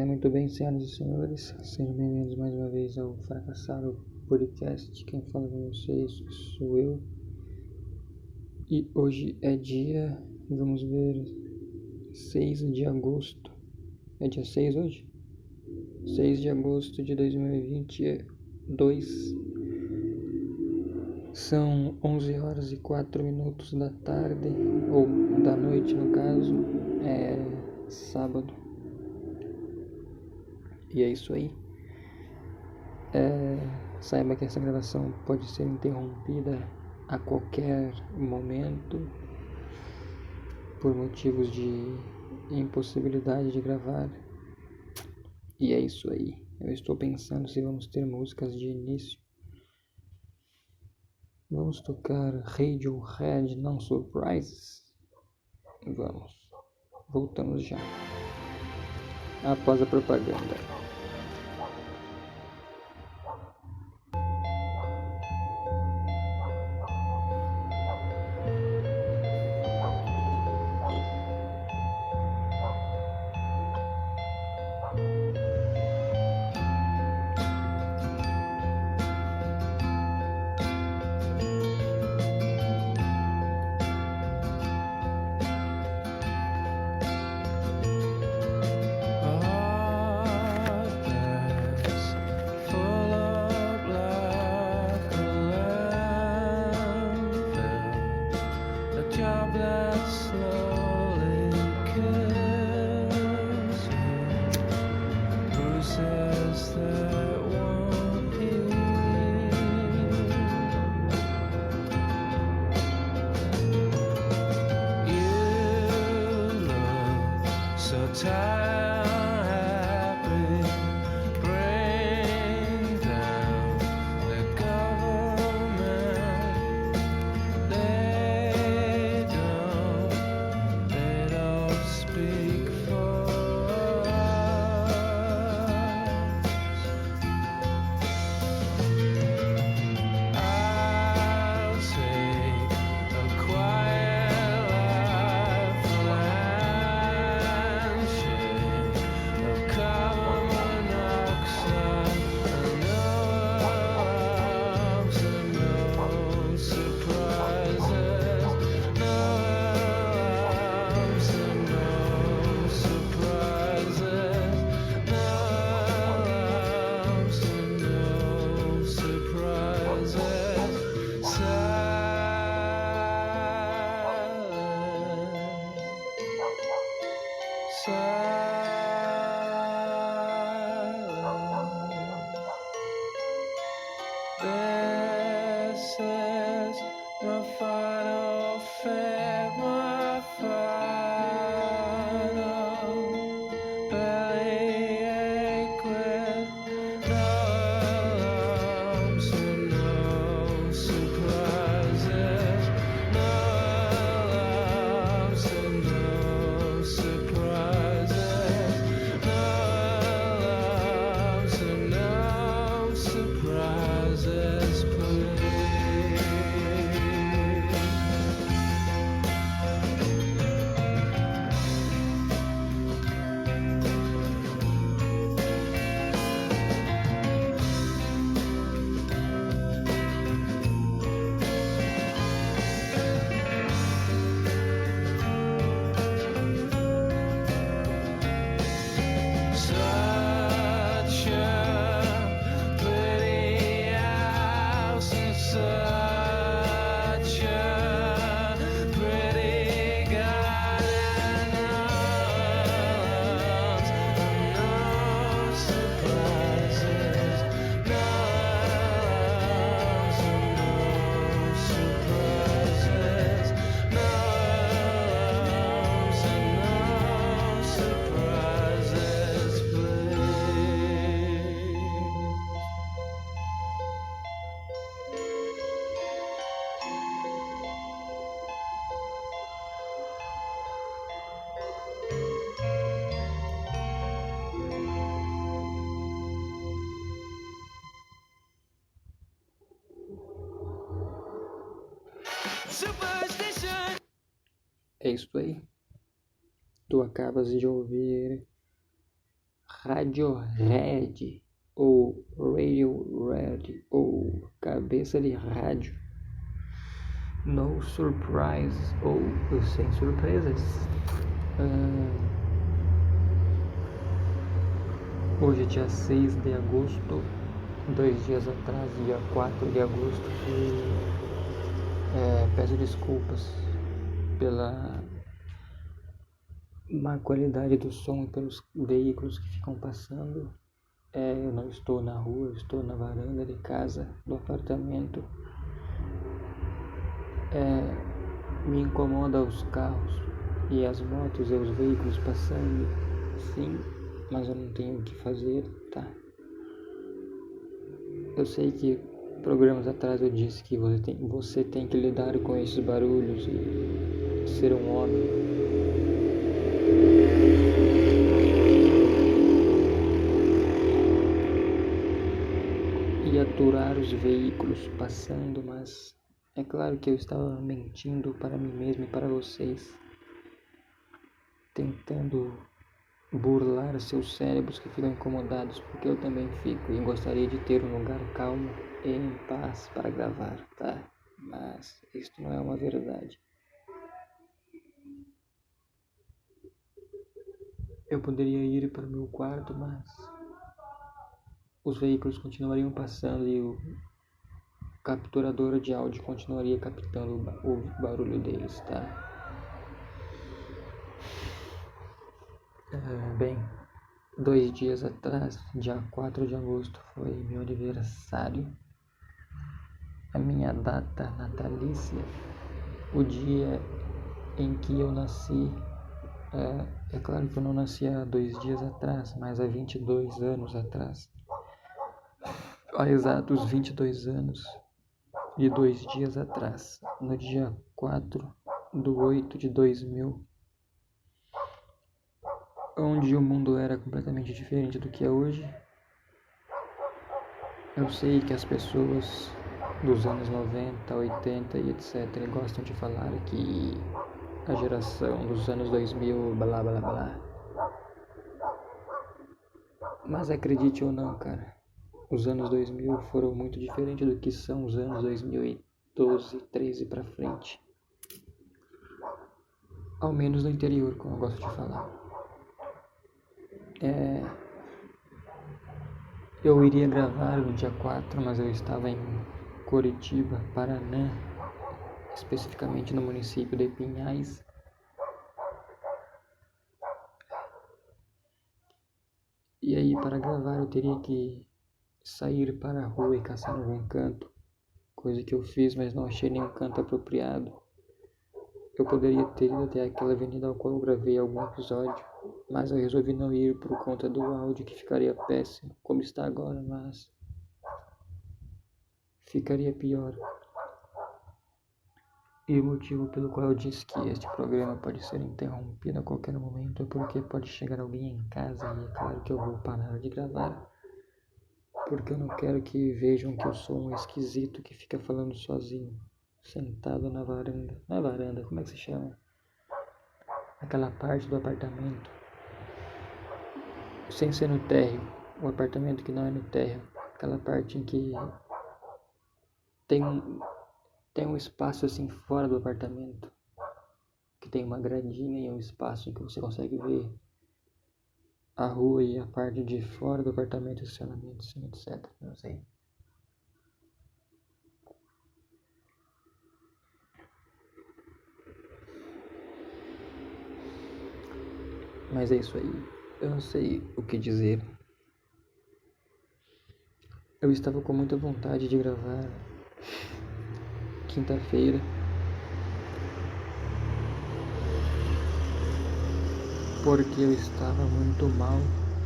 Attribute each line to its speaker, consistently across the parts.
Speaker 1: Muito bem, senhoras e senhores, sejam bem-vindos mais uma vez ao Fracassado Podcast. Quem fala com vocês sou eu. E hoje é vamos ver, 6 de agosto. É dia 6 hoje? 6 de agosto de 2022. São 11 horas e 4 minutos da tarde, ou da noite no caso, é sábado. E é isso aí. Saiba que essa gravação pode ser interrompida a qualquer momento por motivos de impossibilidade de gravar. E é isso aí. Eu estou pensando se vamos ter músicas de início. Vamos tocar Radiohead, No Surprises? Vamos. Voltamos já. Após a propaganda. This is my final fate, my final bellyache with no alarms and no surprises, no alarms and no surprises, no alarms and no surprises, please. É isso aí. Tu acabas de ouvir Radiohead ou Radiohead ou Cabeça de Rádio. No Surprise ou Sem Surpresas. Hoje é dia 6 de agosto, 2 dias atrás, dia 4 de agosto, peço desculpas pela má qualidade do som e pelos veículos que ficam passando. Eu não estou na rua, eu estou na varanda de casa, do apartamento. Me incomoda os carros e as motos e os veículos passando, sim, mas eu não tenho o que fazer, tá? Eu sei que programas atrás eu disse que você tem que lidar com esses barulhos e ser um homem. E aturar os veículos passando, mas é claro que eu estava mentindo para mim mesmo e para vocês, tentando burlar seus cérebros que ficam incomodados, porque eu também fico e gostaria de ter um lugar calmo e em paz para gravar, tá? Mas isto não é uma verdade. Eu poderia ir para o meu quarto, mas os veículos continuariam passando e o capturador de áudio continuaria captando o barulho deles, tá? Bem, 2 dias atrás, dia 4 de agosto, foi meu aniversário, a minha data natalícia, o dia em que eu nasci. É claro que eu não nasci há 2 dias atrás, mas há 22 anos atrás. Há exatos 22 anos e 2 dias atrás, no dia 4/8/2000, onde o mundo era completamente diferente do que é hoje. Eu sei que as pessoas dos anos 90, 80 e etc. gostam de falar que a geração dos anos 2000, blá blá blá. Mas acredite ou não, cara, os anos 2000 foram muito diferentes do que são os anos 2012, 13 pra frente. Ao menos no interior, como eu gosto de falar. Eu iria gravar no dia 4, mas eu estava em Curitiba, Paraná, especificamente no município de Pinhais. E aí, para gravar, eu teria que sair para a rua e caçar algum canto, coisa que eu fiz, mas não achei nenhum canto apropriado. Eu poderia ter ido até aquela avenida ao qual eu gravei algum episódio, mas eu resolvi não ir por conta do áudio, que ficaria péssimo, como está agora, mas ficaria pior. E o motivo pelo qual eu disse que este programa pode ser interrompido a qualquer momento é porque pode chegar alguém em casa e é claro que eu vou parar de gravar, porque eu não quero que vejam que eu sou um esquisito que fica falando sozinho, sentado na varanda. Na varanda, como é que se chama? Aquela parte do apartamento, sem ser no térreo, o apartamento que não é no térreo, aquela parte em que tem um espaço assim fora do apartamento, que tem uma gradinha e um espaço em que você consegue ver a rua e a parte de fora do apartamento, estacionamento, assim, etc. Não sei. Mas é isso aí. Eu não sei o que dizer. Eu estava com muita vontade de gravar quinta-feira, porque eu estava muito mal,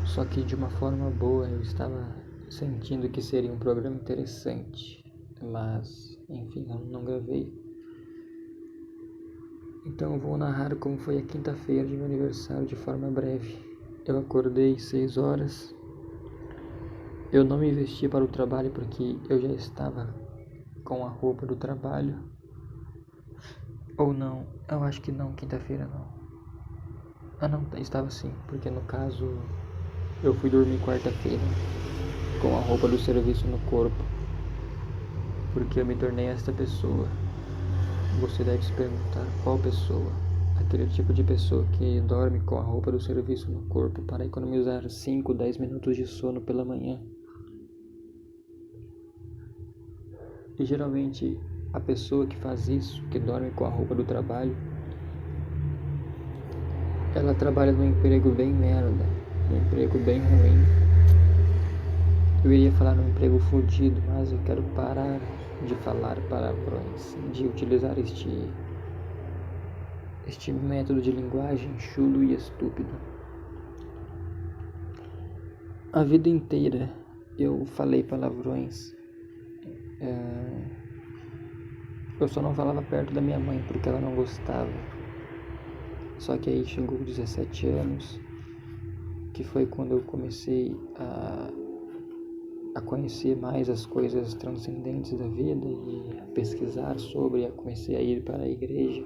Speaker 1: só que de uma forma boa. Eu estava sentindo que seria um programa interessante, mas enfim, eu não gravei. Então eu vou narrar como foi a quinta-feira de meu aniversário de forma breve. Eu acordei 6 horas. Eu não me vesti para o trabalho porque eu já estava com a roupa do trabalho. Ou não, eu acho que não, quinta-feira não. Ah não, estava sim, porque no caso eu fui dormir quarta-feira com a roupa do serviço no corpo, porque eu me tornei esta pessoa. Você deve se perguntar qual pessoa? Aquele tipo de pessoa que dorme com a roupa do serviço no corpo para economizar 5, 10 minutos de sono pela manhã. E geralmente a pessoa que faz isso, que dorme com a roupa do trabalho, ela trabalha num emprego bem merda, num emprego bem ruim. Eu iria falar num emprego fodido, mas eu quero parar de falar palavrões, de utilizar este método de linguagem chulo e estúpido. A vida inteira eu falei palavrões. Eu só não falava perto da minha mãe porque ela não gostava. Só que aí chegou 17 anos, que foi quando eu comecei a conhecer mais as coisas transcendentes da vida e a pesquisar sobre, comecei a ir para a igreja.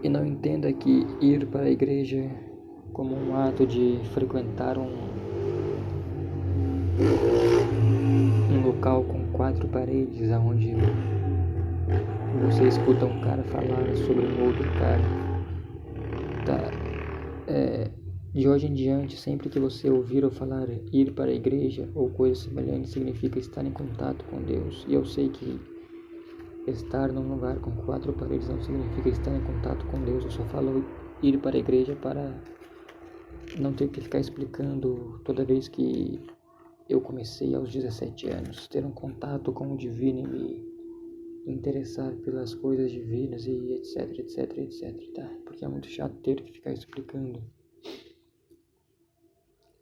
Speaker 1: E não entenda que ir para a igreja como um ato de frequentar um local com 4 paredes, onde você escuta um cara falar sobre um outro cara. De hoje em diante, sempre que você ouvir ou falar ir para a igreja ou coisa semelhante, significa estar em contato com Deus. E eu sei que estar num lugar com 4 paredes não significa estar em contato com Deus. Eu só falo ir para a igreja para não ter que ficar explicando toda vez que eu comecei aos 17 anos, ter um contato com o divino e me interessar pelas coisas divinas e etc, tá? Porque é muito chato ter que ficar explicando.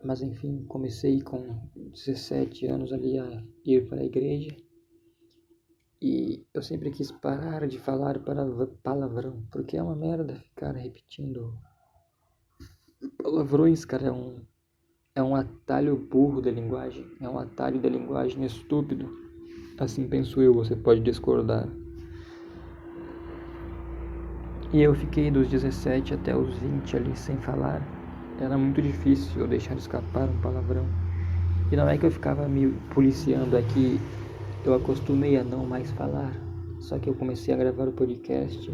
Speaker 1: Mas enfim, comecei com 17 anos ali a ir para a igreja. E eu sempre quis parar de falar palavrão, porque é uma merda ficar repetindo palavrões, cara. É um atalho burro da linguagem, é um atalho da linguagem estúpido. Assim penso eu, você pode discordar. E eu fiquei dos 17 até os 20 ali sem falar. Era muito difícil eu deixar escapar um palavrão. E não é que eu ficava me policiando, é que eu acostumei a não mais falar. Só que eu comecei a gravar o podcast.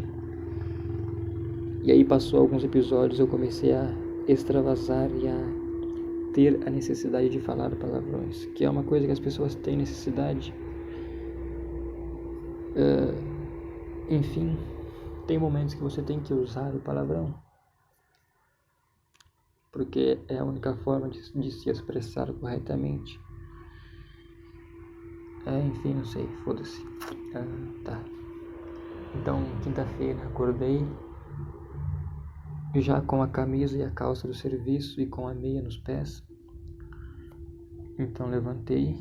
Speaker 1: E aí passou alguns episódios, eu comecei a extravasar e a ter a necessidade de falar palavrões, que é uma coisa que as pessoas têm necessidade. Enfim, tem momentos que você tem que usar o palavrão, porque é a única forma de se expressar corretamente. Enfim, não sei, foda-se. Tá. Então, quinta-feira, acordei já com a camisa e a calça do serviço e com a meia nos pés. Então levantei,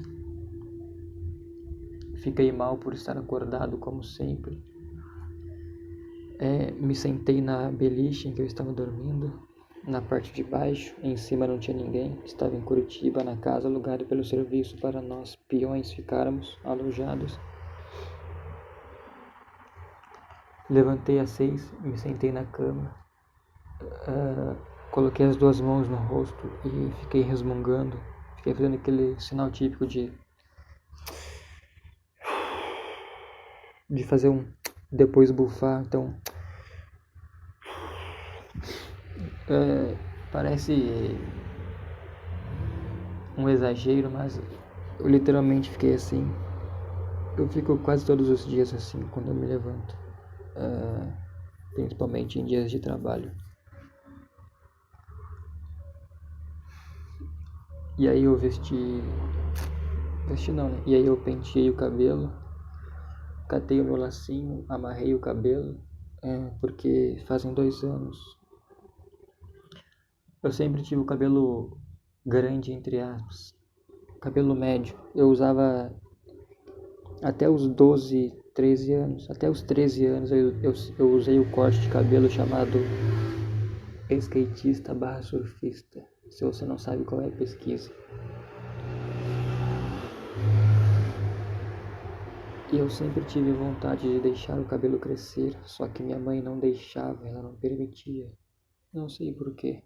Speaker 1: fiquei mal por estar acordado como sempre. Me sentei na beliche em que eu estava dormindo, na parte de baixo. Em cima não tinha ninguém. Estava em Curitiba, na casa alugada pelo serviço para nós peões ficarmos alojados. Levantei às 6, me sentei na cama, coloquei as 2 mãos no rosto e fiquei resmungando. Fiquei fazendo aquele sinal típico de fazer depois bufar. Então parece um exagero, mas eu literalmente fiquei assim. Eu fico quase todos os dias assim quando eu me levanto, principalmente em dias de trabalho. E aí eu e aí eu penteei o cabelo, catei o meu lacinho, amarrei o cabelo, porque fazem 2 anos. Eu sempre tive o cabelo grande, entre aspas, cabelo médio. Eu usava até os 12, 13 anos. Até os 13 anos eu usei o corte de cabelo chamado skatista / surfista. Se você não sabe qual é, pesquisa. E eu sempre tive vontade de deixar o cabelo crescer, só que minha mãe não deixava, ela não permitia. Não sei porquê.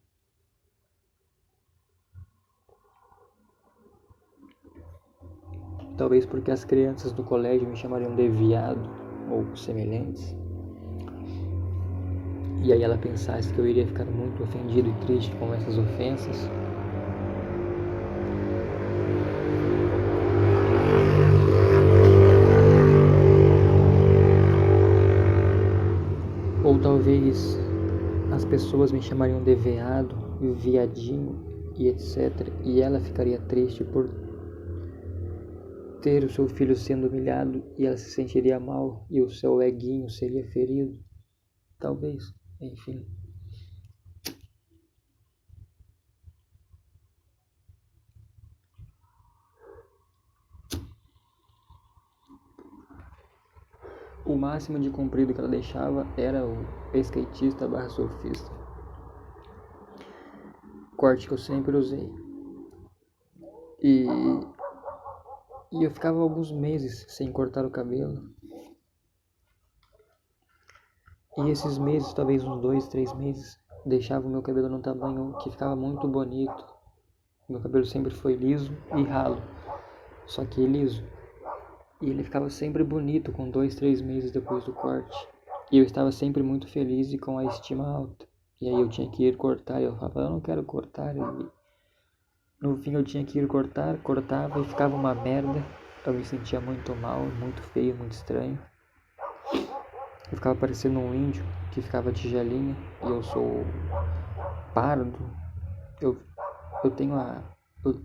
Speaker 1: Talvez porque as crianças do colégio me chamariam de viado ou semelhantes. E aí ela pensasse que eu iria ficar muito ofendido e triste com essas ofensas. Ou talvez as pessoas me chamariam de veado, viadinho e etc. E ela ficaria triste por ter o seu filho sendo humilhado e ela se sentiria mal e o seu eguinho seria ferido. Talvez, enfim. O máximo de comprido que ela deixava era o skatista / surfista. Corte que eu sempre usei. E eu ficava alguns meses sem cortar o cabelo. E esses meses, talvez uns 2, 3 meses, deixava o meu cabelo num tamanho que ficava muito bonito. Meu cabelo sempre foi liso e ralo, só que liso. E ele ficava sempre bonito com 2, 3 meses depois do corte. E eu estava sempre muito feliz e com a estima alta. E aí eu tinha que ir cortar e eu falava, eu não quero cortar. E no fim eu tinha que ir cortar, cortava e ficava uma merda. Eu me sentia muito mal, muito feio, muito estranho. Eu ficava parecendo um índio que ficava tigelinha e eu sou pardo. Eu tenho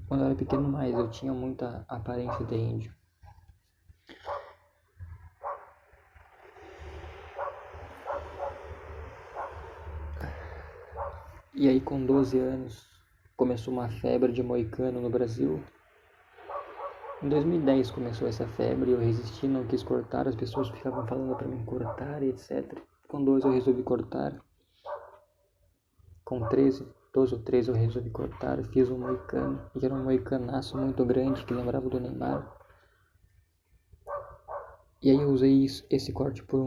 Speaker 1: quando eu era pequeno mais, eu tinha muita aparência de índio. E aí com 12 anos começou uma febre de moicano no Brasil. Em 2010 começou essa febre, eu resisti, não quis cortar, as pessoas ficavam falando pra mim cortar e etc. Com 12 eu resolvi cortar. Com 12 ou 13 eu resolvi cortar, fiz um moicano, e era um moicanaço muito grande que lembrava do Neymar. E aí eu usei esse corte por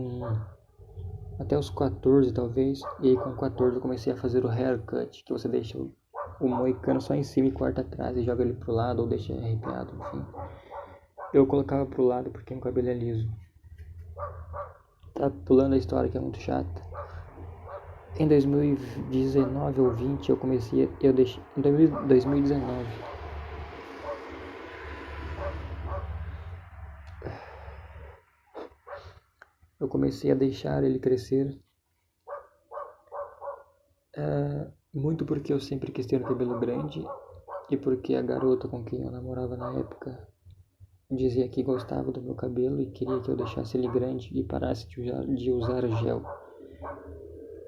Speaker 1: até os 14 talvez, e aí com 14 eu comecei a fazer o haircut, que você deixa o moicano só em cima e corta atrás e joga ele pro lado ou deixa arrepiado, enfim. Eu colocava pro lado porque meu cabelo é liso. Tá pulando a história que é muito chata. Em 2019 ou 20 eu comecei, eu deixei, em 2019 eu comecei a deixar ele crescer, muito porque eu sempre quis ter um cabelo grande e porque a garota com quem eu namorava na época dizia que gostava do meu cabelo e queria que eu deixasse ele grande e parasse de usar gel,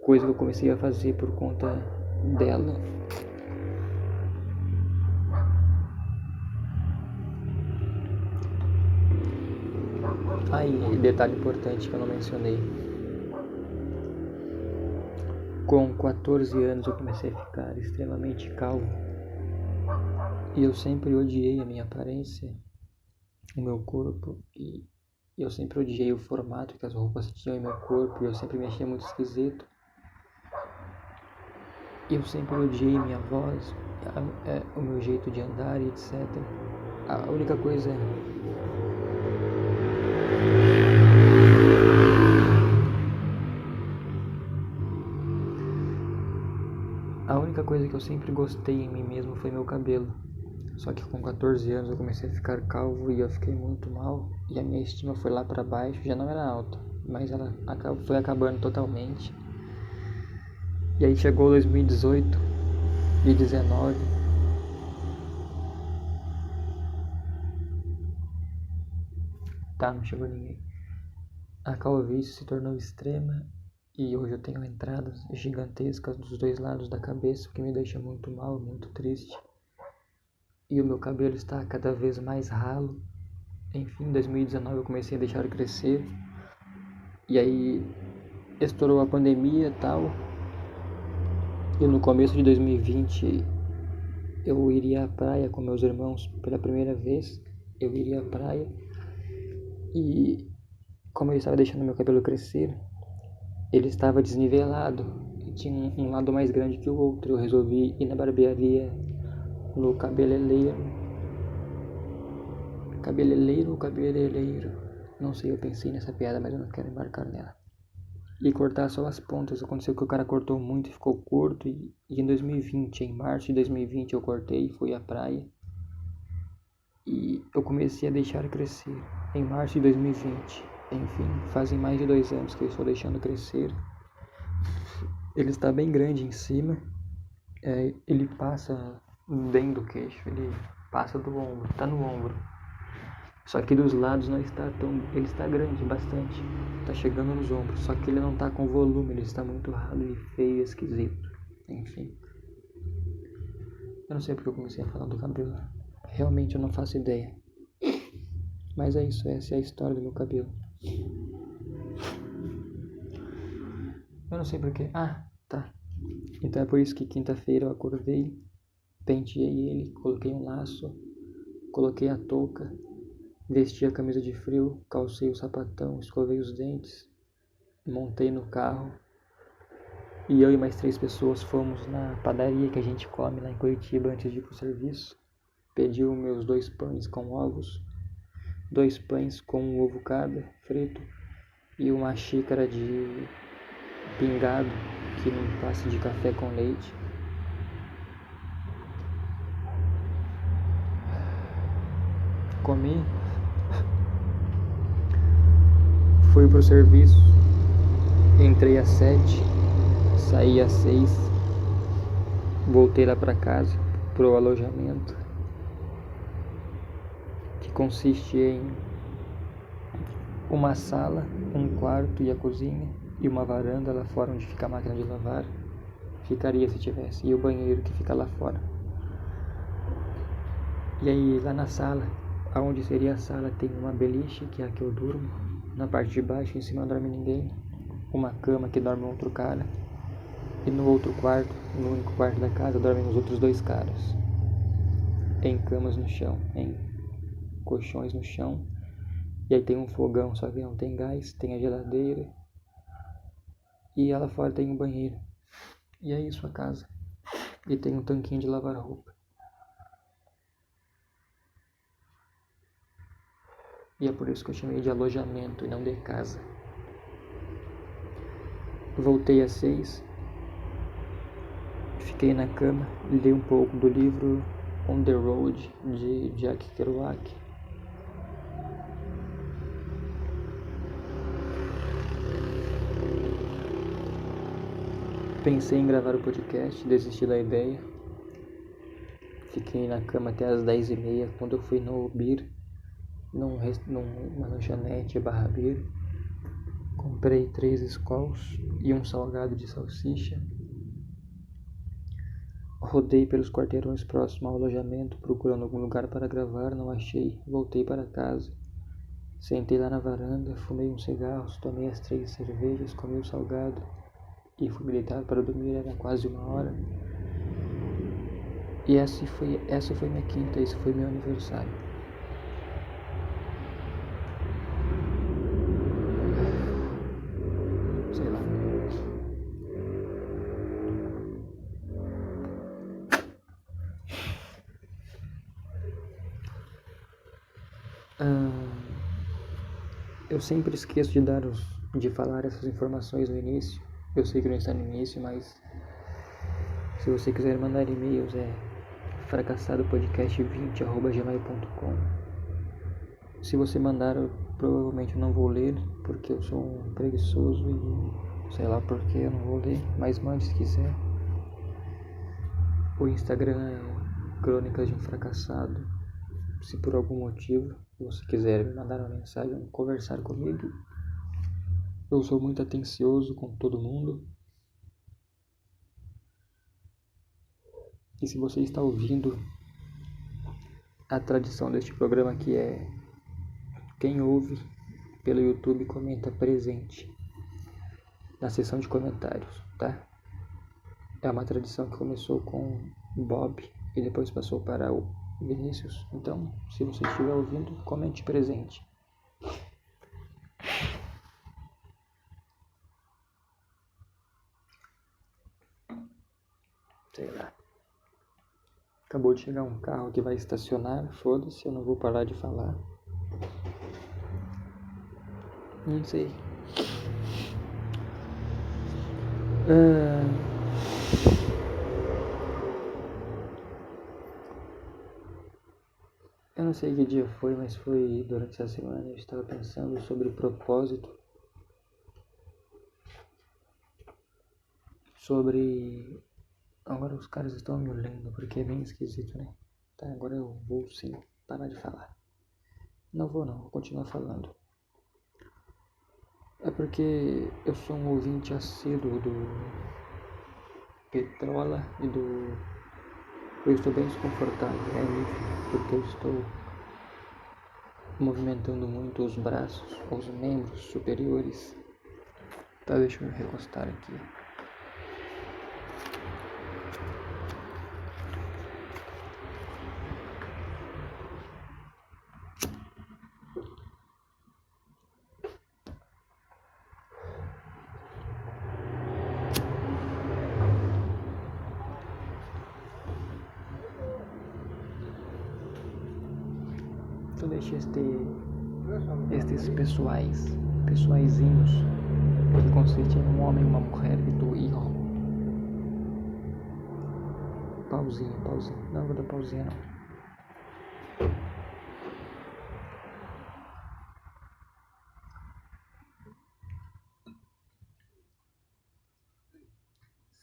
Speaker 1: coisa que eu comecei a fazer por conta dela. Aí, detalhe importante que eu não mencionei. Com 14 anos eu comecei a ficar extremamente calvo. E eu sempre odiei a minha aparência, o meu corpo. E eu sempre odiei o formato que as roupas tinham em meu corpo. E eu sempre me achei muito esquisito. Eu sempre odiei minha voz, o meu jeito de andar e etc. A única coisa que eu sempre gostei em mim mesmo foi meu cabelo. Só que com 14 anos eu comecei a ficar calvo e eu fiquei muito mal. E a minha estima foi lá pra baixo, já não era alta, mas ela foi acabando totalmente. E aí chegou 2018 e 19. Tá, não chegou ninguém. A calvície se tornou extrema e hoje eu tenho entradas gigantescas dos dois lados da cabeça, o que me deixa muito mal, muito triste. E o meu cabelo está cada vez mais ralo. Enfim, em 2019 eu comecei a deixar crescer. E aí estourou a pandemia e tal. E no começo de 2020 eu iria à praia com meus irmãos pela primeira vez. Eu iria à praia. E como eu estava deixando meu cabelo crescer, ele estava desnivelado e tinha um lado mais grande que o outro. Eu resolvi ir na barbearia, no cabeleireiro, não sei, eu pensei nessa piada, mas eu não quero embarcar nela. E cortar só as pontas. Aconteceu que o cara cortou muito e ficou curto. E em 2020, em março de 2020, eu cortei, fui à praia. E eu comecei a deixar crescer em março de 2020. Enfim, fazem mais de 2 anos que eu estou deixando crescer. Ele está bem grande em cima. Ele passa bem do queixo, ele passa do ombro, está no ombro. Só que dos lados não está tão... Ele está grande bastante, está chegando nos ombros. Só que ele não está com volume, ele está muito ralo e feio e esquisito. Enfim. Eu não sei porque eu comecei a falar do cabelo. Realmente eu não faço ideia. Mas é isso, essa é a história do meu cabelo. Eu não sei porquê. Ah, tá. Então é por isso que quinta-feira eu acordei, penteei ele, coloquei um laço, coloquei a touca, vesti a camisa de frio, calcei o sapatão, escovei os dentes, montei no carro e eu e mais 3 pessoas fomos na padaria que a gente come lá em Curitiba antes de ir pro serviço. Pedi os meus 2 pães com ovos, 2 pães com um ovo cada, frito, e uma xícara de pingado, que não passa de café com leite. Comi, fui pro serviço, entrei às 7, saí às 6, voltei lá pra casa, pro alojamento, que consiste em uma sala, um quarto e a cozinha, e uma varanda lá fora onde fica a máquina de lavar. Ficaria se tivesse, e o banheiro que fica lá fora. E aí lá na sala, aonde seria a sala, tem uma beliche, que é a que eu durmo. Na parte de baixo, em cima não dorme ninguém. Uma cama que dorme outro cara. E no outro quarto, no único quarto da casa, dormem os outros 2 caras. Em camas no chão, em colchões no chão. E aí tem um fogão, só que não tem gás, tem a geladeira. E lá fora tem um banheiro. E é isso a casa. E tem um tanquinho de lavar roupa. E é por isso que eu chamei de alojamento e não de casa. Voltei às 6. Fiquei na cama, li um pouco do livro On the Road, de Jack Kerouac. Pensei em gravar o podcast, desisti da ideia. Fiquei na cama até as 10h30, quando eu fui no Bir, numa lanchonete /Bir. Comprei 3 Skolls e um salgado de salsicha. Rodei pelos quarteirões próximos ao alojamento, procurando algum lugar para gravar, não achei. Voltei para casa. Sentei lá na varanda, fumei uns cigarros, tomei as 3 cervejas, comi o salgado e fui me deitar para dormir, era quase 1h. E essa foi minha quinta, esse foi meu aniversário. Sei lá. Eu sempre esqueço de falar essas informações no início. Eu sei que não está no início, mas se você quiser mandar e-mails é fracassadopodcast20@gmail.com. Se você mandar, eu provavelmente não vou ler, porque eu sou um preguiçoso e sei lá porque eu não vou ler, mas mande se quiser. O Instagram é Crônicas de um Fracassado. Se por algum motivo você quiser me mandar uma mensagem, conversar comigo, eu sou muito atencioso com todo mundo. E se você está ouvindo, a tradição deste programa aqui é: quem ouve pelo YouTube comenta presente na seção de comentários, tá? É uma tradição que começou com o Bob e depois passou para o Vinícius. Então, se você estiver ouvindo, comente presente. sei lá. Acabou de chegar um carro que vai estacionar, foda-se, eu não vou parar de falar. Não sei. Eu não sei que dia foi, mas foi durante essa semana. Eu estava pensando sobre propósito. Sobre... Agora os caras estão me olhando porque é bem esquisito, né? Tá, agora eu vou sim parar de falar. Não, vou continuar falando. É porque eu sou um ouvinte assíduo do Petrola e do... Eu estou bem desconfortável, porque eu estou movimentando muito os braços, os membros superiores. Tá, deixa eu me recostar aqui. Então deixa estes pessoaizinhos, que consiste em um homem e uma mulher e do hijo. Pauzinho. Não vou dar pauzinha não.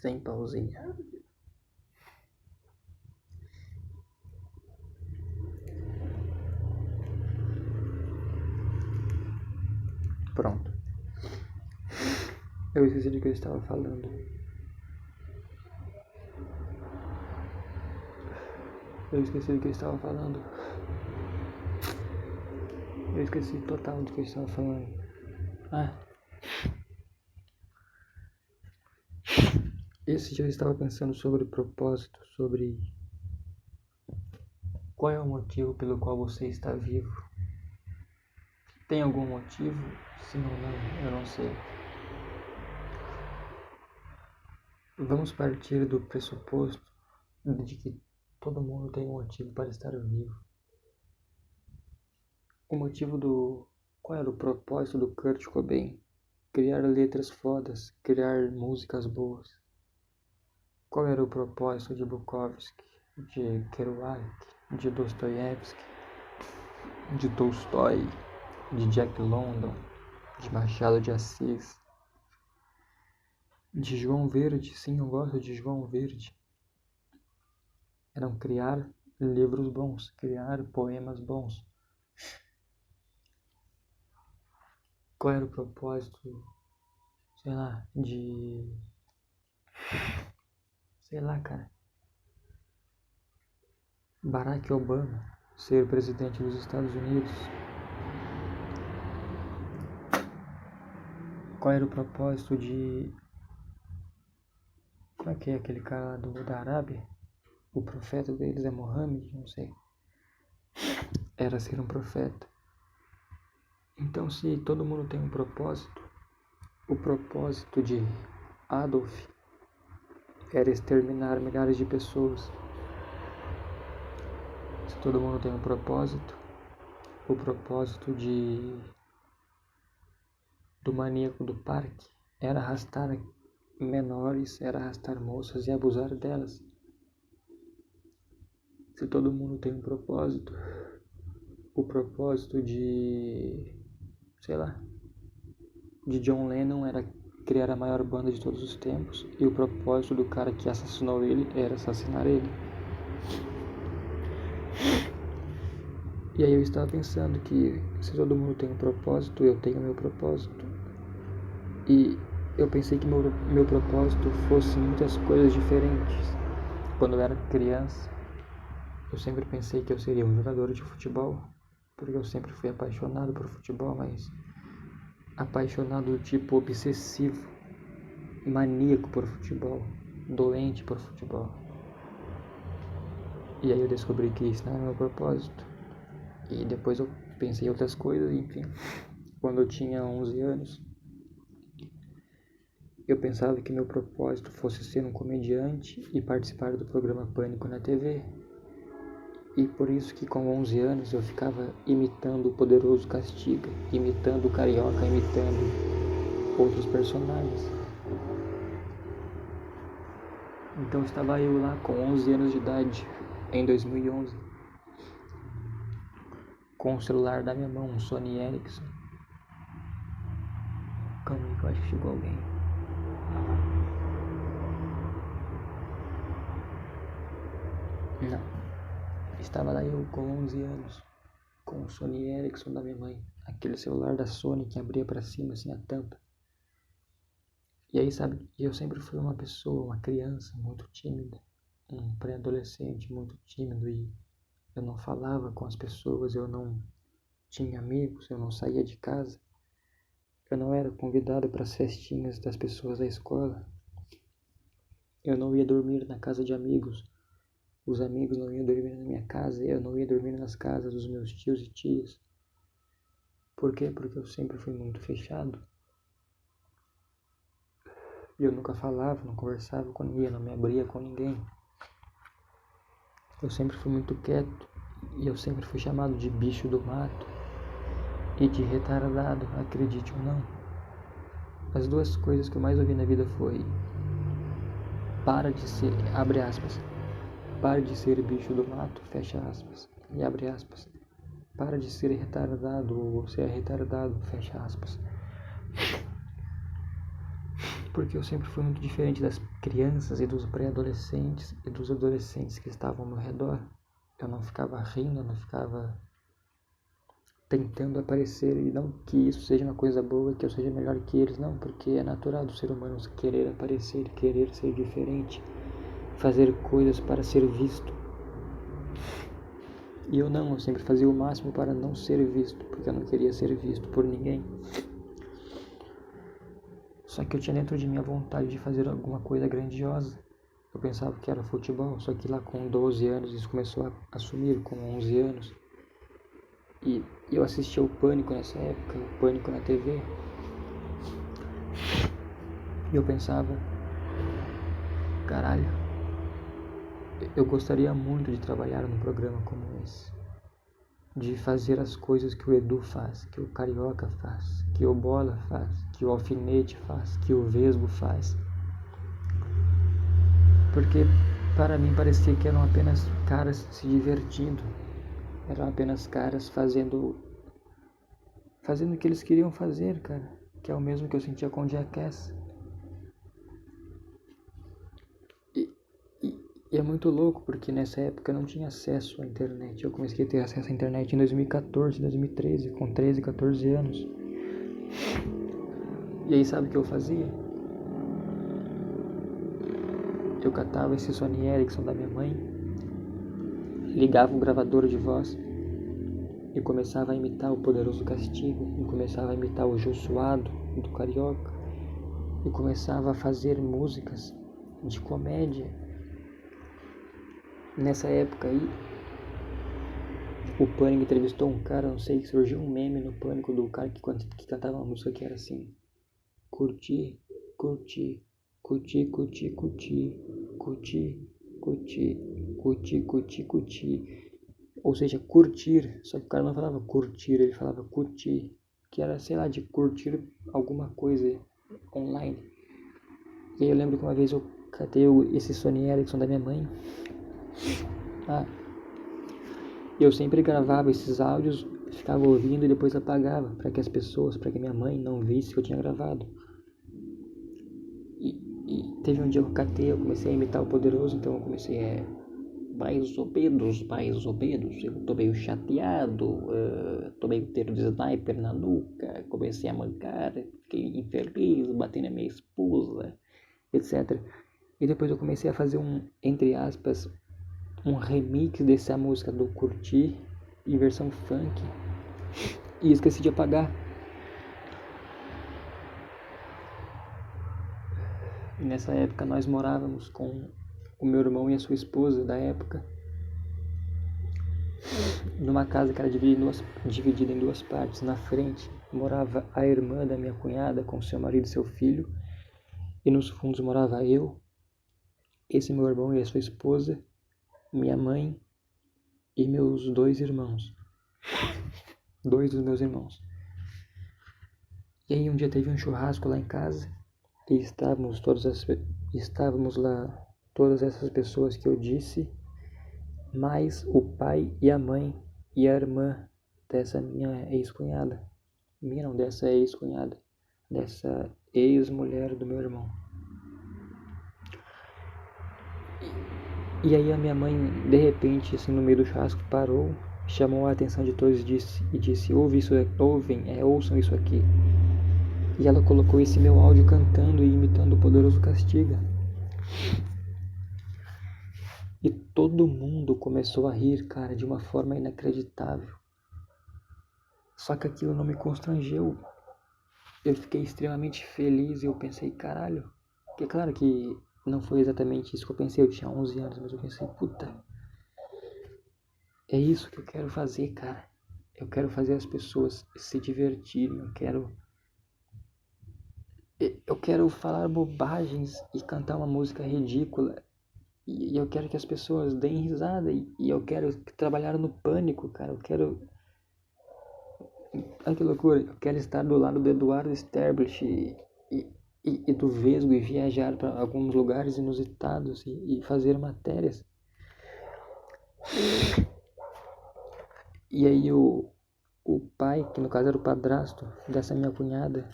Speaker 1: Sem pausinha. Pronto. Eu esqueci de que eu estava falando. Eu esqueci total do que eu estava falando. Esse dia eu estava pensando sobre propósito, sobre qual é o motivo pelo qual você está vivo. Tem algum motivo? Sim ou não, eu não sei. Vamos partir do pressuposto de que todo mundo tem um motivo para estar vivo. Qual era o propósito do Kurt Cobain? Criar letras fodas, criar músicas boas. Qual era o propósito de Bukowski, de Kerouac, de Dostoiévski, de Tolstói, de Jack London, de Machado de Assis, de João Verde? Sim, eu gosto de João Verde. Eram criar livros bons, criar poemas bons. Qual era o propósito, cara, Barack Obama ser presidente dos Estados Unidos? Qual era o propósito de... Como é que é aquele cara da Arábia? O profeta deles é Mohammed, não sei. Era ser um profeta. Então, se todo mundo tem um propósito, o propósito de Adolf era exterminar milhares de pessoas. Se todo mundo tem um propósito, o propósito do maníaco do parque era arrastar menores, era arrastar moças e abusar delas. Se todo mundo tem um propósito, o propósito de John Lennon era criar a maior banda de todos os tempos, e o propósito do cara que assassinou ele era assassinar ele. E aí eu estava pensando que se todo mundo tem um propósito, eu tenho meu propósito. E eu pensei que meu propósito fosse muitas coisas diferentes. Quando eu era criança, eu sempre pensei que eu seria um jogador de futebol, porque eu sempre fui apaixonado por futebol, mas apaixonado do tipo obsessivo, maníaco por futebol, doente por futebol. E aí eu descobri que isso não era meu propósito. E depois eu pensei em outras coisas, enfim. Quando eu tinha 11 anos, eu pensava que meu propósito fosse ser um comediante e participar do programa Pânico na TV. E por isso que com 11 anos eu ficava imitando o Poderoso Castiga, imitando o Carioca, imitando outros personagens. Então estava eu lá com 11 anos de idade, em 2011, com o celular da minha mão, um Sony Ericsson. Calma aí que eu acho que chegou alguém. Não. Estava lá eu com 11 anos, com o Sony Ericsson da minha mãe, aquele celular da Sony que abria pra cima assim a tampa. E aí, sabe, eu sempre fui uma pessoa, uma criança muito tímida, um pré-adolescente muito tímido, e eu não falava com as pessoas, eu não tinha amigos, eu não saía de casa, eu não era convidado para as festinhas das pessoas da escola, eu não ia dormir na casa de amigos, os amigos não iam dormir na minha casa, eu não ia dormir nas casas dos meus tios e tias. Por quê? Porque eu sempre fui muito fechado. E eu nunca falava, não conversava com ninguém, não me abria com ninguém. Eu sempre fui muito quieto e eu sempre fui chamado de bicho do mato e de retardado, acredite ou não. As duas coisas que eu mais ouvi na vida foi: para de ser, abre aspas, para de ser bicho do mato, fecha aspas, e abre aspas. Para de ser retardado, ou você é retardado, fecha aspas. Porque eu sempre fui muito diferente das crianças e dos pré-adolescentes e dos adolescentes que estavam ao meu redor. Eu não ficava rindo, eu não ficava tentando aparecer, e não que isso seja uma coisa boa, que eu seja melhor que eles, não, porque é natural do ser humano querer aparecer, querer ser diferente, fazer coisas para ser visto. E eu sempre fazia o máximo para não ser visto, porque eu não queria ser visto por ninguém. Só que eu tinha dentro de mim a vontade de fazer alguma coisa grandiosa. Eu pensava que era futebol, só que lá com 12 anos isso começou a sumir, com 11 anos. E eu assistia o Pânico nessa época, o Pânico na TV. E eu pensava, caralho, eu gostaria muito de trabalhar num programa como esse. De fazer as coisas que o Edu faz, que o Carioca faz, que o Bola faz, que o Alfinete faz, que o Vesgo faz. Porque para mim parecia que eram apenas caras se divertindo, eram apenas caras fazendo o que eles queriam fazer, cara, que é o mesmo que eu sentia com o Jackass. E é muito louco, porque nessa época eu não tinha acesso à internet. Eu comecei a ter acesso à internet em 2014, 2013, com 13, 14 anos. E aí sabe o que eu fazia? Eu catava esse Sony Ericsson da minha mãe, ligava o gravador de voz e começava a imitar o Poderoso Castigo, e começava a imitar o Jô Suado do Carioca, e começava a fazer músicas de comédia. Nessa época aí, o Pânico entrevistou um cara, não sei, surgiu um meme no Pânico do cara que cantava uma música que era assim: curtir, curtir, curtir, curtir, curtir, curtir, curtir, curtir, curtir, curtir. Ou seja, curtir, só que o cara não falava curtir, ele falava curtir, que era, sei lá, de curtir alguma coisa online. E aí eu lembro que uma vez eu catei esse Sony Ericsson da minha mãe. Eu sempre gravava esses áudios, ficava ouvindo e depois apagava, para que minha mãe não visse que eu tinha gravado. E teve um dia que eu catei, eu comecei a imitar o Poderoso, então eu comecei mais ou menos, eu tô meio chateado, tomei um tiro de sniper na nuca, comecei a mancar, fiquei infeliz, bati na minha esposa, etc. E depois eu comecei a fazer entre aspas, um remix dessa música do Curtir em versão funk, e esqueci de apagar. E nessa época nós morávamos com o meu irmão e a sua esposa da época numa casa que era dividida em duas partes. Na frente morava a irmã da minha cunhada com seu marido e seu filho, E nos fundos morava eu, esse meu irmão e a sua esposa, minha mãe e meus 2 irmãos. 2 dos meus irmãos. E aí um dia teve um churrasco lá em casa e estávamos lá todas essas pessoas que eu disse, mais o pai e a mãe e a irmã dessa minha ex-cunhada. Dessa ex-cunhada. Dessa ex-mulher do meu irmão. E aí a minha mãe, de repente, assim, no meio do churrasco, parou, chamou a atenção de todos e disse, ouçam isso aqui. E ela colocou esse meu áudio cantando e imitando o Poderoso Castiga. E todo mundo começou a rir, cara, de uma forma inacreditável. Só que aquilo não me constrangeu. Eu fiquei extremamente feliz e eu pensei, caralho. Porque claro que não foi exatamente isso que eu pensei, eu tinha 11 anos, mas eu pensei, puta, é isso que eu quero fazer, cara. Eu quero fazer as pessoas se divertirem, eu quero falar bobagens e cantar uma música ridícula. E eu quero que as pessoas deem risada. E eu quero trabalhar no pânico, cara. Olha que loucura. Eu quero estar do lado do Eduardo Sterblich e do Vesgo e viajar para alguns lugares inusitados e fazer matérias. E aí o pai, que no caso era o padrasto dessa minha cunhada,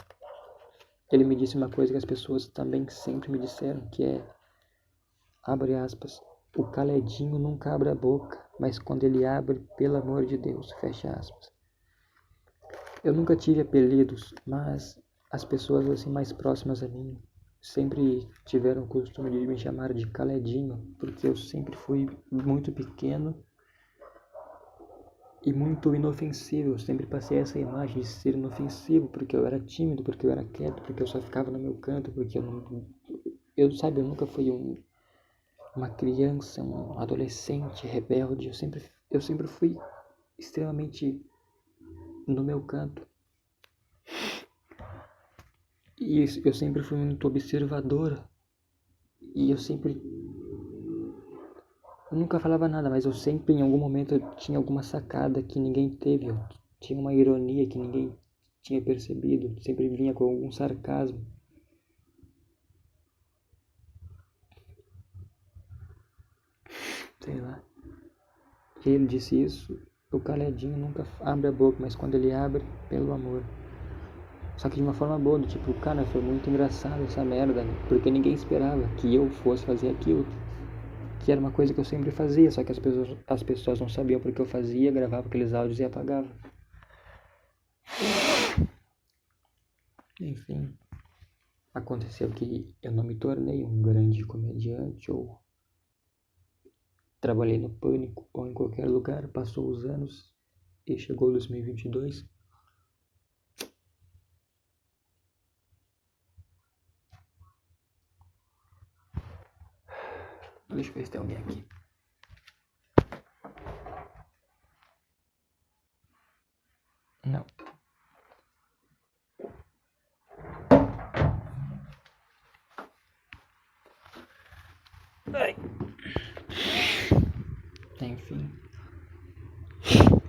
Speaker 1: ele me disse uma coisa que as pessoas também sempre me disseram, que é, abre aspas, o Caledinho nunca abre a boca, mas quando ele abre, pelo amor de Deus, fecha aspas. Eu nunca tive apelidos, mas as pessoas assim mais próximas a mim sempre tiveram o costume de me chamar de Caledinho, porque eu sempre fui muito pequeno e muito inofensivo. Eu sempre passei essa imagem de ser inofensivo, porque eu era tímido, porque eu era quieto, porque eu só ficava no meu canto, porque eu nunca fui uma criança, um adolescente rebelde. Eu sempre fui extremamente no meu canto. E eu sempre fui muito observador. E eu nunca falava nada, mas eu sempre, em algum momento, eu tinha alguma sacada que ninguém teve. Eu tinha uma ironia que ninguém tinha percebido. Sempre vinha com algum sarcasmo. Sei lá. E ele disse isso. O Caledinho nunca abre a boca, mas quando ele abre, pelo amor. Só que de uma forma boa, do tipo, cara, foi muito engraçado essa merda, né? Porque ninguém esperava que eu fosse fazer aquilo. Que era uma coisa que eu sempre fazia, só que as pessoas não sabiam porque eu fazia, gravava aqueles áudios e apagava. Enfim, aconteceu que eu não me tornei um grande comediante ou trabalhei no Pânico ou em qualquer lugar. Passou os anos e chegou 2022. Deixa eu ver se tem alguém aqui. Não. Ai. Enfim.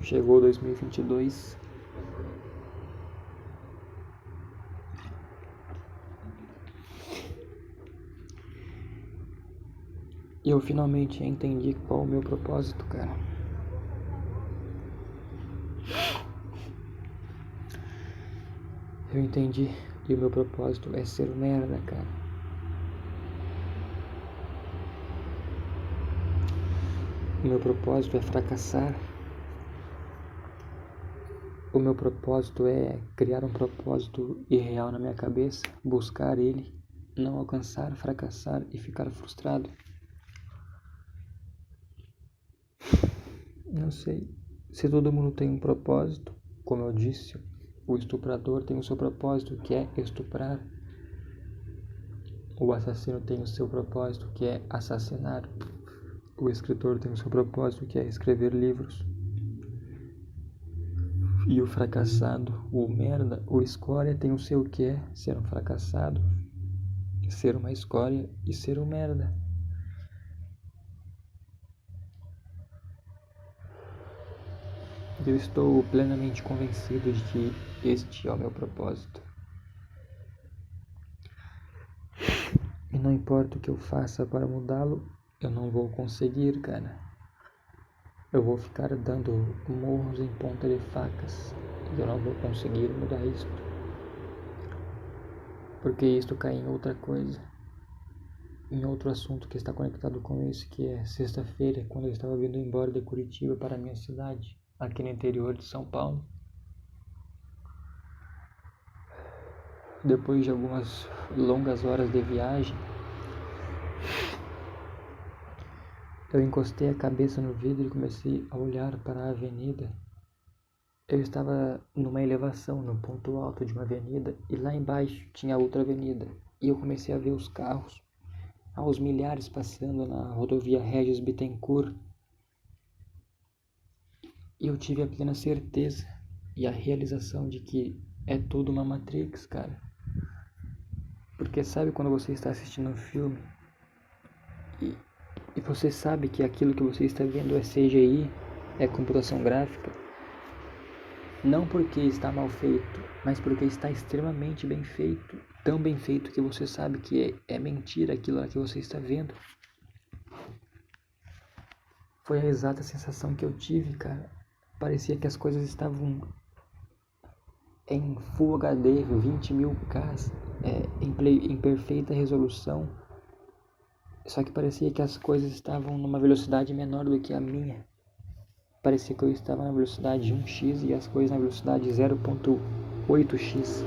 Speaker 1: Chegou 2022. E eu finalmente entendi qual o meu propósito, cara. Eu entendi e o meu propósito é ser um merda, cara. O meu propósito é fracassar. O meu propósito é criar um propósito irreal na minha cabeça, buscar ele, não alcançar, fracassar e ficar frustrado. Não sei. Se todo mundo tem um propósito, como eu disse, o estuprador tem o seu propósito, que é estuprar. O assassino tem o seu propósito, que é assassinar. O escritor tem o seu propósito, que é escrever livros. E o fracassado, o merda, o escória tem o seu que é ser um fracassado. ser uma escória e ser um merda. Eu estou plenamente convencido de que este é o meu propósito. E não importa o que eu faça para mudá-lo, eu não vou conseguir, cara. Eu vou ficar dando murros em ponta de facas e eu não vou conseguir mudar isto. Porque isto cai em outra coisa. Em outro assunto que está conectado com isso, que é sexta-feira, quando eu estava vindo embora de Curitiba para a minha cidade, aqui no interior de São Paulo. Depois de algumas longas horas de viagem, eu encostei a cabeça no vidro e comecei a olhar para a avenida. Eu estava numa elevação, no ponto alto de uma avenida, e lá embaixo tinha outra avenida. E eu comecei a ver os carros, aos milhares passando na rodovia Regis Bittencourt. E eu tive a plena certeza e a realização de que é tudo uma Matrix, cara. Porque sabe quando você está assistindo um filme e você sabe que aquilo que você está vendo é CGI, é computação gráfica? Não porque está mal feito, mas porque está extremamente bem feito. Tão bem feito que você sabe que é mentira aquilo que você está vendo. Foi a exata sensação que eu tive, cara. Parecia que as coisas estavam em Full HD, 20.000K, em perfeita resolução. Só que parecia que as coisas estavam numa velocidade menor do que a minha. Parecia que eu estava na velocidade 1x e as coisas na velocidade 0.8x.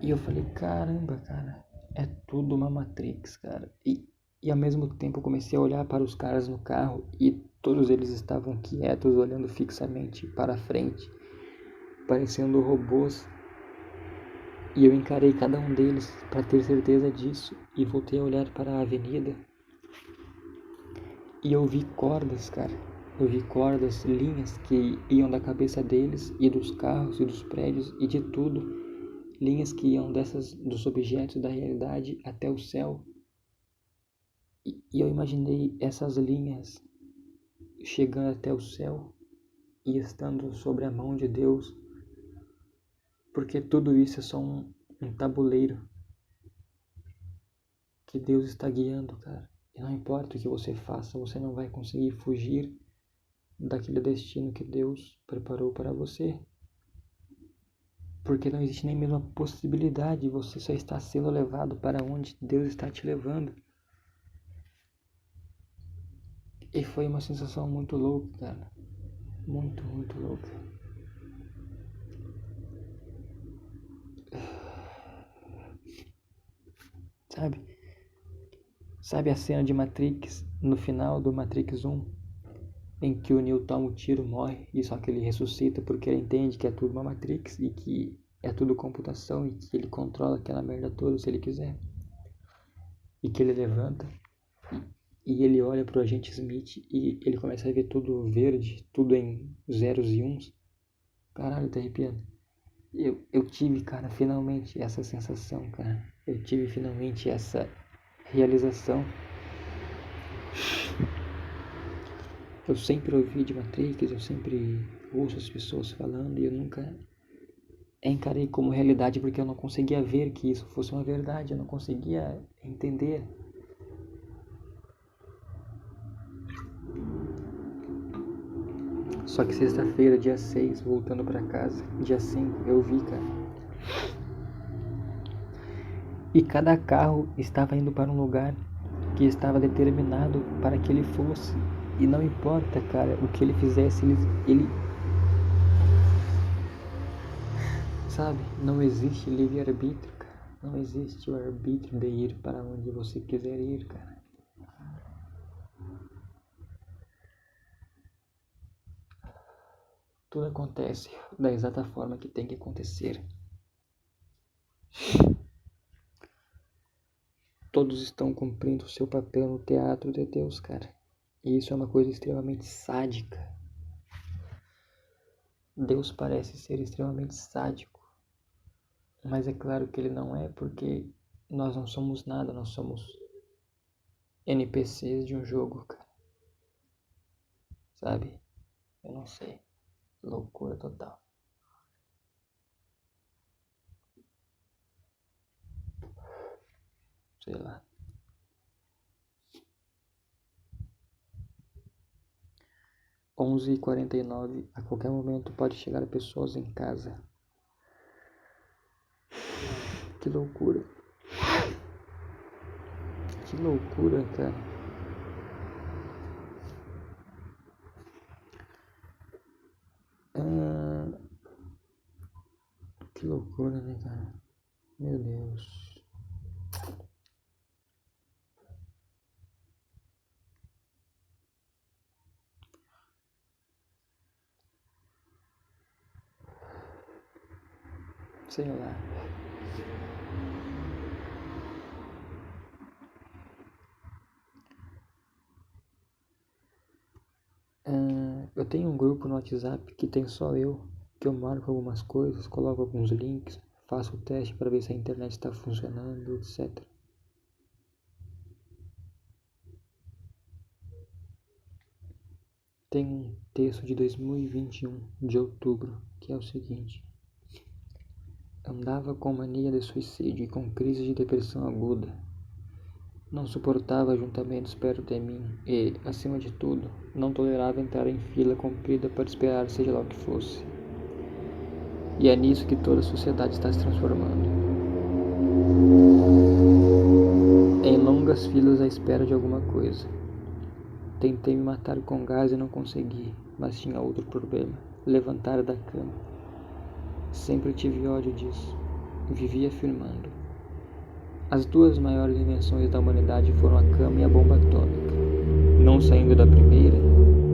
Speaker 1: E eu falei, caramba, cara, é tudo uma Matrix, cara. E ao mesmo tempo eu comecei a olhar para os caras no carro e todos eles estavam quietos, olhando fixamente para frente, parecendo robôs. E eu encarei cada um deles para ter certeza disso e voltei a olhar para a avenida. E eu vi cordas, cara. Eu vi cordas, linhas que iam da cabeça deles e dos carros e dos prédios e de tudo. Linhas que iam dos objetos da realidade até o céu. E eu imaginei essas linhas chegando até o céu e estando sobre a mão de Deus. Porque tudo isso é só um tabuleiro que Deus está guiando, cara. E não importa o que você faça, você não vai conseguir fugir daquele destino que Deus preparou para você. Porque não existe nem mesmo a possibilidade, você só está sendo levado para onde Deus está te levando. E foi uma sensação muito louca, cara. Muito, muito louca. Sabe a cena de Matrix, no final do Matrix 1, em que o Neo toma o tiro, morre, e só que ele ressuscita porque ele entende que é tudo uma Matrix e que é tudo computação e que ele controla aquela merda toda se ele quiser. E que ele levanta e ele olha pro agente Smith e ele começa a ver tudo verde, tudo em zeros e uns. Caralho, tá arrepiando. Eu tive, cara, finalmente essa sensação, cara. Eu tive finalmente essa realização. Eu sempre ouvi de Matrix, eu sempre ouço as pessoas falando e eu nunca encarei como realidade porque eu não conseguia ver que isso fosse uma verdade, eu não conseguia entender. Só que sexta-feira, dia 6, voltando pra casa, dia 5, eu vi, cara. E cada carro estava indo para um lugar que estava determinado para que ele fosse. E não importa, cara, o que ele fizesse, ele... Sabe, não existe livre-arbítrio, cara. Não existe o arbítrio de ir para onde você quiser ir, cara. Tudo acontece da exata forma que tem que acontecer. Todos estão cumprindo o seu papel no teatro de Deus, cara. E isso é uma coisa extremamente sádica. Deus parece ser extremamente sádico. Mas é claro que ele não é, porque nós não somos nada, nós somos NPCs de um jogo, cara. Sabe? Eu não sei. Loucura total. Sei lá. 11h49, a qualquer momento pode chegar pessoas em casa. Que loucura. Que loucura, cara. Que loucura, né, cara? Meu Deus. Sei lá. Eu tenho um grupo no WhatsApp que tem só eu, que eu marco algumas coisas, coloco alguns links, faço o teste para ver se a internet está funcionando, etc. Tem um texto de 2021, de outubro, que é o seguinte: andava com mania de suicídio e com crise de depressão aguda. Não suportava ajuntamentos perto de mim e, acima de tudo, não tolerava entrar em fila comprida para esperar seja lá o que fosse. E é nisso que toda a sociedade está se transformando. Em longas filas à espera de alguma coisa. Tentei me matar com gás e não consegui, mas tinha outro problema: levantar da cama. Sempre tive ódio disso. Vivia afirmando: as duas maiores invenções da humanidade foram a cama e a bomba atômica. Não saindo da primeira,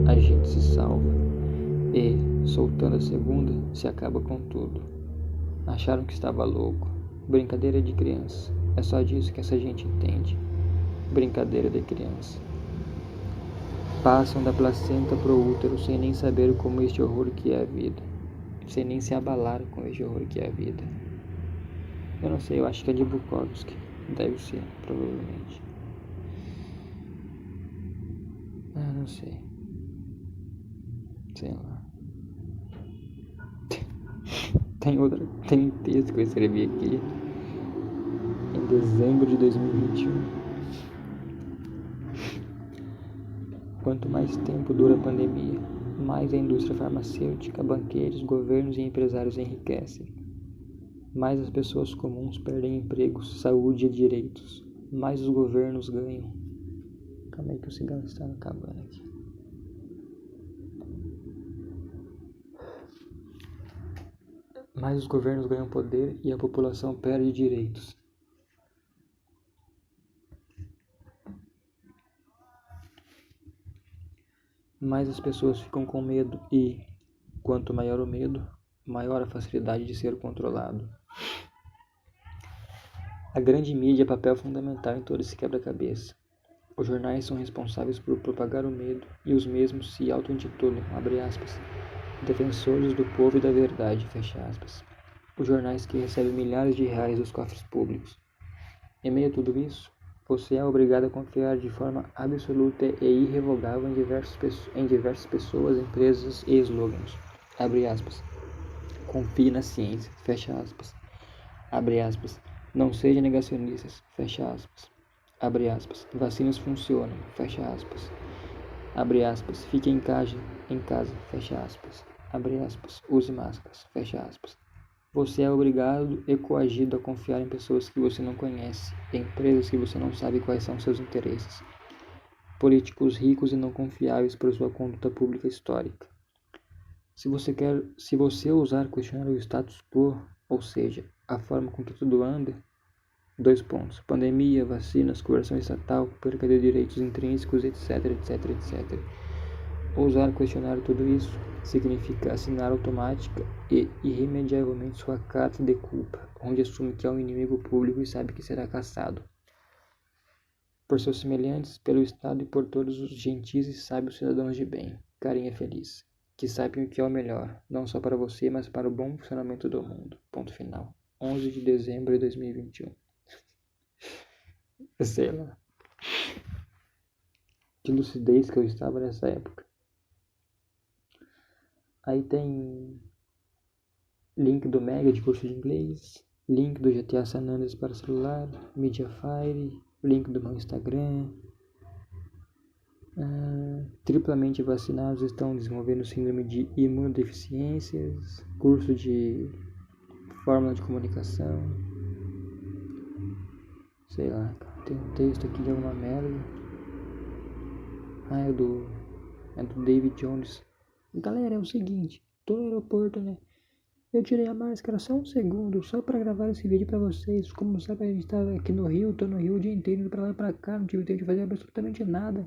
Speaker 1: a gente se salva. E, soltando a segunda, se acaba com tudo. Acharam que estava louco. Brincadeira de criança. É só disso que essa gente entende. Brincadeira de criança. Passam da placenta pro útero sem nem saber como este horror que é a vida. Sem nem se abalar com este horror que é a vida. Eu não sei, eu acho que é de Bukowski. Deve ser, provavelmente. Não sei. Sei lá. Tem um texto que eu escrevi aqui em dezembro de 2021. Quanto mais tempo dura a pandemia, mais a indústria farmacêutica, banqueiros, governos e empresários enriquecem. Mais as pessoas comuns perdem empregos, saúde e direitos. Mais os governos ganham. Calma aí que o cigarro está acabando aqui. Mais os governos ganham poder e a população perde direitos. Mais as pessoas ficam com medo e, quanto maior o medo, maior a facilidade de ser controlado. A grande mídia é papel fundamental em todo esse quebra-cabeça. Os jornais são responsáveis por propagar o medo e os mesmos se auto-intitulam, #, defensores do povo e da verdade, #. Os jornais que recebem milhares de reais dos cofres públicos. Em meio a tudo isso, você é obrigado a confiar de forma absoluta e irrevogável em diversas pessoas, empresas e slogans. Confie na ciência, Não seja negacionistas, Vacinas funcionam, Fique em casa, Use máscaras, Você é obrigado e coagido a confiar em pessoas que você não conhece, em empresas que você não sabe quais são seus interesses, políticos ricos e não confiáveis por sua conduta pública histórica. Se você ousar questionar o status quo, ou seja, a forma com que tudo anda, pandemia, vacinas, coerção estatal, perca de direitos intrínsecos, etc. Ousar questionar tudo isso significa assinar automática e irremediavelmente sua carta de culpa, onde assume que é um inimigo público e sabe que será caçado por seus semelhantes, pelo Estado e por todos os gentis e sábios cidadãos de bem. Carinha feliz. Que saibam o que é o melhor, não só para você, mas para o bom funcionamento do mundo. Ponto final. 11 de dezembro de 2021. Sei lá. Que lucidez que eu estava nessa época. Aí tem link do Mega de curso de inglês, link do GTA San Andreas para celular, Mediafire, link do meu Instagram. Triplamente vacinados estão desenvolvendo síndrome de imunodeficiências, curso de fórmula de comunicação. Sei lá, tem um texto aqui de alguma merda. É do David Jones. Galera, é o seguinte, tô no aeroporto, né? Eu tirei a máscara só um segundo, só pra gravar esse vídeo pra vocês. Como sabe, a gente tá aqui no Rio, tô no Rio o dia inteiro, indo pra lá e pra cá, não tive tempo de fazer absolutamente nada.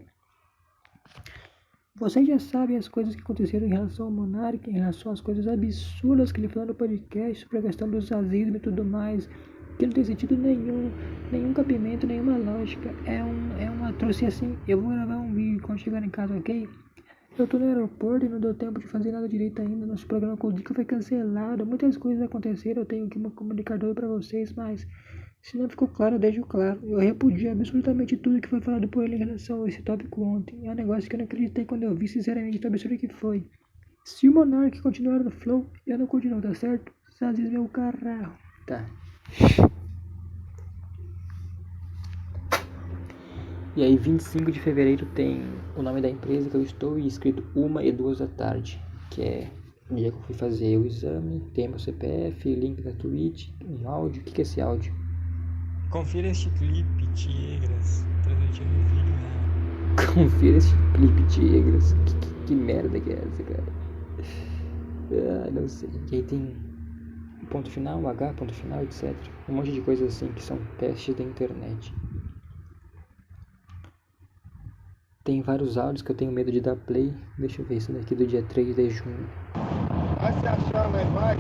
Speaker 1: Vocês já sabem as coisas que aconteceram em relação ao Monark, em relação às coisas absurdas que ele falou no podcast, sobre a questão dos nazismo e tudo mais, que não tem sentido nenhum cabimento, nenhuma lógica. É uma atrocidade assim. Eu vou gravar um vídeo quando chegar em casa, ok? Eu tô no aeroporto e não deu tempo de fazer nada direito ainda. Nosso programa com o Dica foi cancelado. Muitas coisas aconteceram. Eu tenho aqui um comunicador pra vocês, mas se não ficou claro, deixo claro. Eu repudio absolutamente tudo que foi falado por ele em relação a esse tópico ontem. É um negócio que eu não acreditei quando eu vi, sinceramente, tão absurdo que foi. Se o Monark continuar no flow, eu não continuo, tá certo? Sazis meu caralho. Tá. E aí, 25 de fevereiro tem o nome da empresa que eu estou e escrito 1 e 2 da tarde, que é o dia que eu fui fazer o exame, tem meu CPF, link da Twitch, um áudio. O que é esse áudio?
Speaker 2: Confira este clipe, Tigras, transmitindo o vídeo real.
Speaker 1: Confira esse clipe, Tigras. Que merda que é essa, cara? Não sei. E aí tem ponto final, H, ponto final, etc. Um monte de coisas assim que são testes da internet. Tem vários áudios que eu tenho medo de dar play. Deixa eu ver esse daqui do dia 3 de junho.
Speaker 2: Vai se achar, mas vai.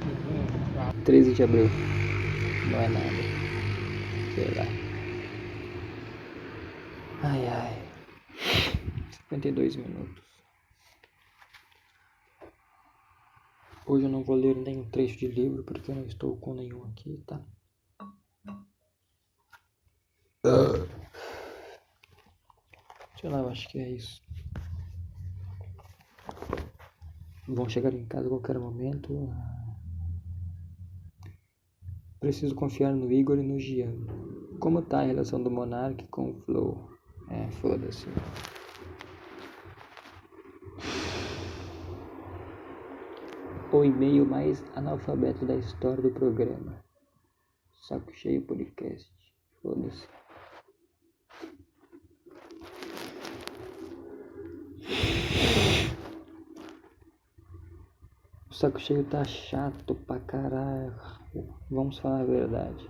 Speaker 1: Uhum. 13 de abril. Não é nada. Sei lá. Ai. 52 minutos. Hoje eu não vou ler nenhum trecho de livro porque eu não estou com nenhum aqui, tá? Sei lá, eu acho que é isso. Vão chegar em casa a qualquer momento. Preciso confiar no Igor e no Gian. Como tá a relação do Monark com o Flow? Foda-se. O e-mail mais analfabeto da história do programa. Saco Cheio Podcast. Foda-se. O Saco Cheio tá chato pra caralho. Vamos falar a verdade.